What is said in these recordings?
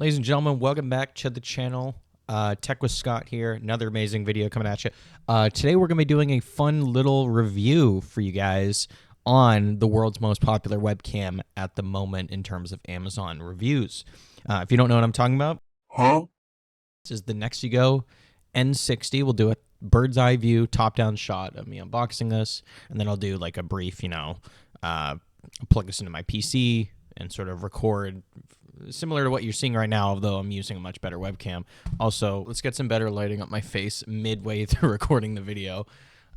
Ladies and gentlemen, welcome back to the channel. Tech with Scott here. Another amazing video coming at you. Today we're going to be doing a fun little review for you guys on the world's most popular webcam at the moment in terms of Amazon reviews. If you don't know what I'm talking about, this is the Nexigo N60. We'll do a bird's eye view, top-down shot of me unboxing this, and then I'll do like a brief, plug this into my PC and sort of record similar to what you're seeing right now, although I'm using a much better webcam. Also, let's get some better lighting up my face midway through recording the video.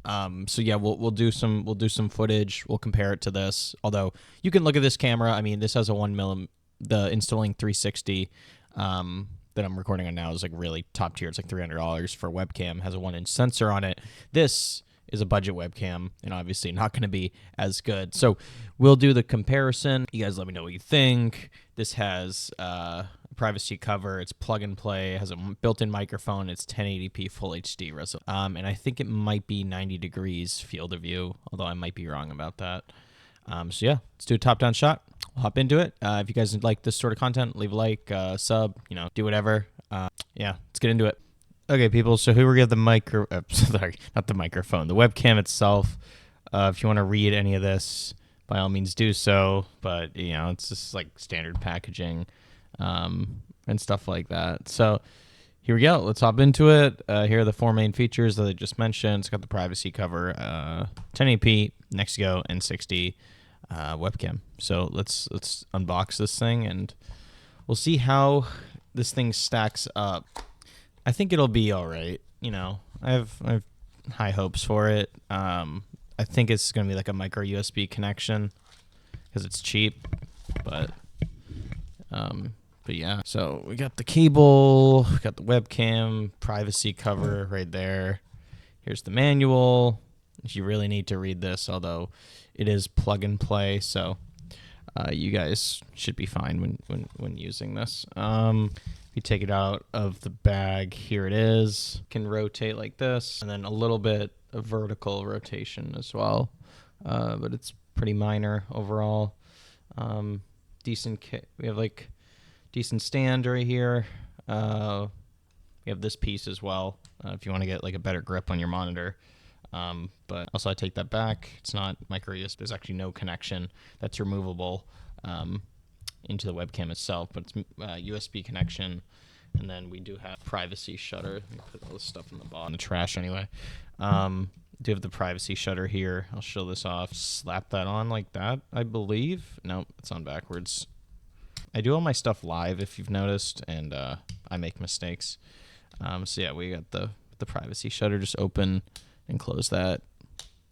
So yeah, we'll do some footage. We'll compare it to this. Although you can look at this camera. I mean, this has a 1mm. The Installing 360 that I'm recording on now is like really top tier. It's like $300 for a webcam. Has a 1-inch sensor on it. This is a budget webcam and obviously not going to be as good. So we'll do the comparison. You guys let me know what you think. This has a privacy cover. It's plug and play. It has a built-in microphone. It's 1080p full HD resolution. And I think it might be 90 degrees field of view, although I might be wrong about that. So yeah, let's do a top-down shot. We'll hop into it. If you guys like this sort of content, leave a like, sub, do whatever. Yeah, let's get into it. Okay, people, so here we have the not the microphone, the webcam itself. If you want to read any of this, by all means do so, but, it's just like standard packaging and stuff like that. So here we go. Let's hop into it. Here are the four main features that I just mentioned. It's got the privacy cover, 1080p, Nexigo N60 webcam. So let's unbox this thing, and we'll see how this thing stacks up. I think it'll be all right. I have high hopes for it. I think it's going to be like a micro USB connection because it's cheap, but yeah. So we got the cable, we got the webcam, privacy cover right there. Here's the manual. If you really need to read this, although it is plug and play, so you guys should be fine when using this. You take it out of the bag, here it is. Can rotate like this, and then a little bit of vertical rotation as well, but it's pretty minor overall. We have like decent stand right here. We have this piece as well if you want to get like a better grip on your monitor. But also I take that back. It's not micro USB. There's actually no connection that's removable into the webcam itself, but it's USB connection. And then we do have privacy shutter. Let me put all this stuff in the bottom, the trash anyway. Do have the privacy shutter here. I'll show this off. Slap that on like that, I believe. Nope, it's on backwards. I do all my stuff live, if you've noticed, and I make mistakes. So yeah, we got the privacy shutter. Just open and close that.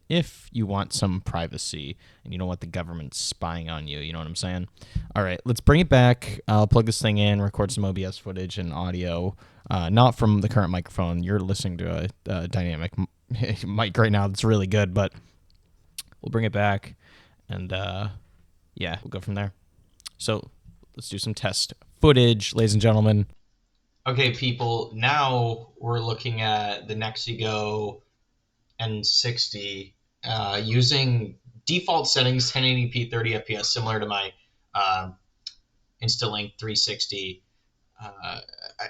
If you want some privacy and you don't want the government spying on you, you know what I'm saying? All right, let's bring it back. I'll plug this thing in, record some OBS footage and audio, not from the current microphone. You're listening to a dynamic mic right now that's really good, but we'll bring it back, and yeah, we'll go from there. So let's do some test footage, ladies and gentlemen. Okay, people, now we're looking at the Nexigo N60 using default settings, 1080p 30 fps, similar to my Installing 360.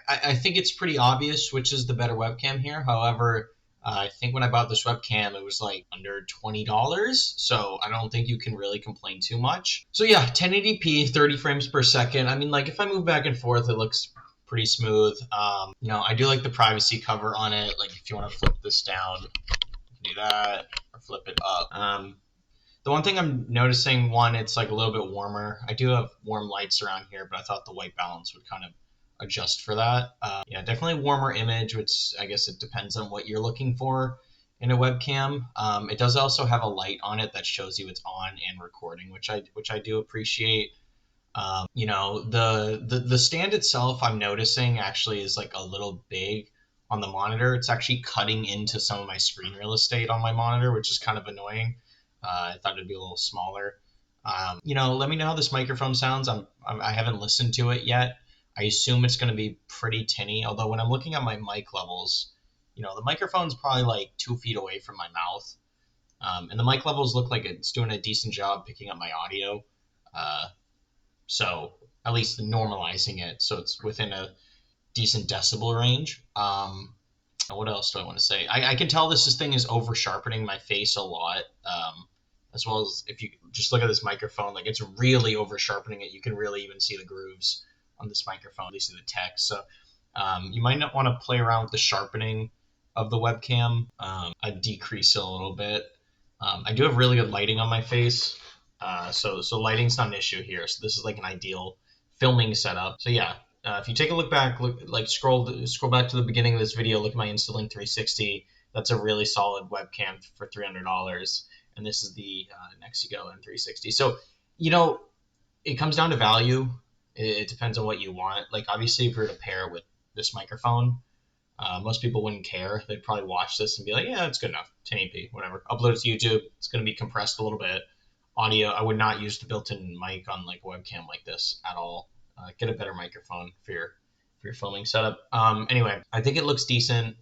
I think it's pretty obvious which is the better webcam here. However, I think when I bought this webcam, it was like under $20, so I don't think you can really complain too much. So yeah, 1080p 30 frames per second. I mean, like, if I move back and forth, it looks pretty smooth. I do like the privacy cover on it. Like, if you want to flip this down, do that, or flip it up. The one thing I'm noticing, it's like a little bit warmer. I do have warm lights around here, but I thought the white balance would kind of adjust for that. Yeah, definitely warmer image, which I guess it depends on what you're looking for in a webcam. It does also have a light on it that shows you it's on and recording, which I do appreciate. The stand itself, I'm noticing, actually is like a little big on the monitor. It's actually cutting into some of my screen real estate on my monitor, which is kind of annoying. I thought it'd be a little smaller. Let me know how this microphone sounds. I haven't listened to it yet. I assume it's going to be pretty tinny, although when I'm looking at my mic levels, the microphone's probably like 2 feet away from my mouth. And the mic levels look like it's doing a decent job picking up my audio. So at least normalizing it so it's within a decent decibel range. What else do I want to say? I can tell this thing is over sharpening my face a lot. As well as if you just look at this microphone, like it's really over sharpening it. You can really even see the grooves on this microphone. You see the text. So you might not want to play around with the sharpening of the webcam. I'd decrease it a little bit. I do have really good lighting on my face. So lighting's not an issue here. So this is like an ideal filming setup. So yeah, if you take a look back, scroll back to the beginning of this video, look at my Instalink 360. That's a really solid webcam for $300. And this is the Nexigo M360. So, it comes down to value. It depends on what you want. Like, obviously, if we were to pair it with this microphone, most people wouldn't care. They'd probably watch this and be like, yeah, it's good enough. 1080p, whatever. Upload it to YouTube. It's going to be compressed a little bit. Audio, I would not use the built-in mic on like a webcam like this at all. Get a better microphone for your filming setup. Anyway, I think it looks decent.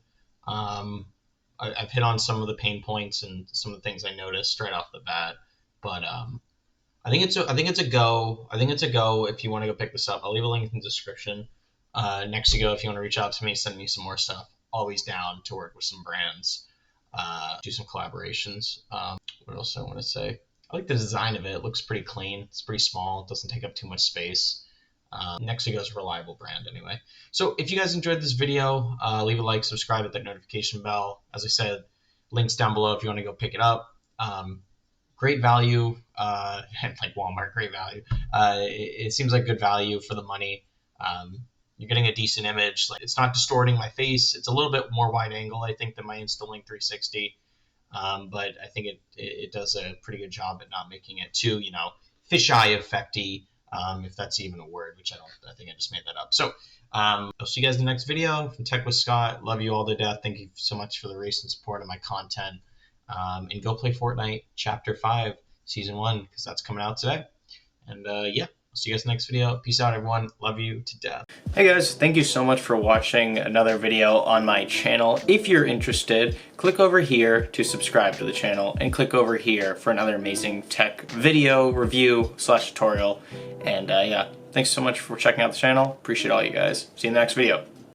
I've hit on some of the pain points and some of the things I noticed right off the bat, but I think it's a go. I think it's a go if you want to go pick this up. I'll leave a link in the description. Next to go, if you want to reach out to me, send me some more stuff. Always down to work with some brands, do some collaborations. What else I want to say? I like the design of it. It looks pretty clean. It's pretty small. It doesn't take up too much space. Nexigo is a reliable brand anyway. So if you guys enjoyed this video, leave a like, subscribe, hit that notification bell. As I said, links down below if you want to go pick it up. Great value, like Walmart, great value. It seems like good value for the money. You're getting a decent image. Like, it's not distorting my face. It's a little bit more wide angle, I think, than my Instalink 360. But I think it does a pretty good job at not making it too, fisheye effecty. If that's even a word, which I think I just made that up. So I'll see you guys in the next video. From Tech with Scott, love you all to death. Thank you so much for the recent support of my content. And go play Fortnite Chapter 5, Season 1, because that's coming out today. And yeah, I'll see you guys in the next video. Peace out, everyone. Love you to death. Hey guys, thank you so much for watching another video on my channel. If you're interested, click over here to subscribe to the channel and click over here for another amazing tech video review / tutorial. And yeah, thanks so much for checking out the channel. Appreciate all you guys. See you in the next video.